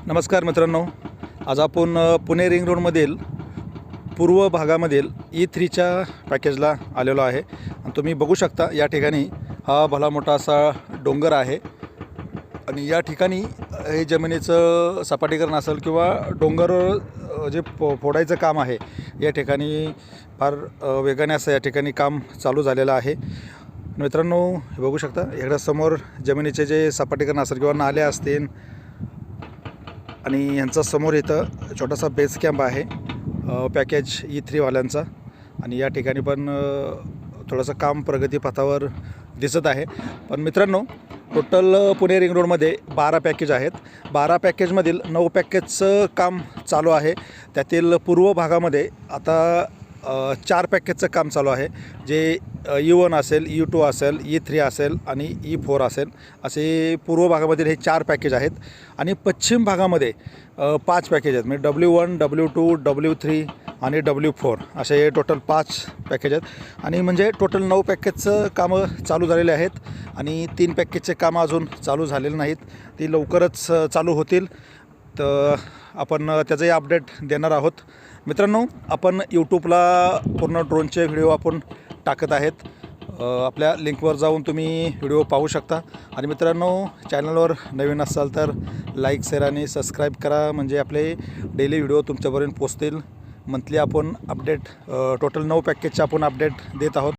नमस्कार मित्रांनो, आज आपण पुणे रिंग रोडमधील पूर्व भागामधील E3च्या पॅकेजला आलेलो आहे आणि तुम्ही बघू शकता या ठिकाणी हा भला मोठा असा डोंगर आहे आणि या ठिकाणी हे जमिनीचं सपाटीकरण असेल किंवा डोंगर जे फोडायचं काम आहे या ठिकाणी फार वेगाने असं या ठिकाणी काम चालू झालेलं आहे। मित्रांनो, हे बघू शकता इकडे समोर जमिनीचे जे सपाटीकरण असेल किंवा नाले असतील आणि यांचा समोर इथं छोटासा बेस कॅम्प आहे पॅकेज E3 वाल्यांचा आणि या ठिकाणी पण थोडंसं काम प्रगतीपथावर दिसत आहे। पण मित्रांनो, टोटल पुणे रिंग रोडमध्ये 12 पॅकेज आहेत। 12 पॅकेजमधील 9 पॅकेजचं काम चालू आहे। त्यातील पूर्व भागामध्ये आता 4 पॅकेजचं काम चालू आहे, जे E1 असेल, E2 असेल, E3 असेल आणि E4 असेल, असे पूर्व भागामधील हे 4 पॅकेज आहेत। आणि पश्चिम भागामध्ये 5 पॅकेज आहेत, म्हणजे W1, W2, W3 आणि W4 असे टोटल 5 पॅकेज आहेत। आणि म्हणजे टोटल 9 पॅकेजचं कामं चालू झालेले आहेत आणि 3 पॅकेजचे कामं अजून चालू झालेले नाहीत, ती लवकरच चालू होतील। तर आपण त्याचंही अपडेट देणार आहोत। मित्रांनो, आपण यूट्यूबला पूर्ण ड्रोनचे व्हिडिओ आपण टाकत आहेत, आपल्या लिंकवर जाऊन तुम्ही व्हिडिओ पाहू शकता। आणि मित्रांनो, चॅनलवर नवीन असाल तर लाईक, शेअर आणि सबस्क्राईब करा, म्हणजे आपले डेली व्हिडिओ तुमच्यापर्यंत पोचतील। मंथली आपण अपडेट टोटल 9 पॅकेजचे आपण अपडेट देत आहोत।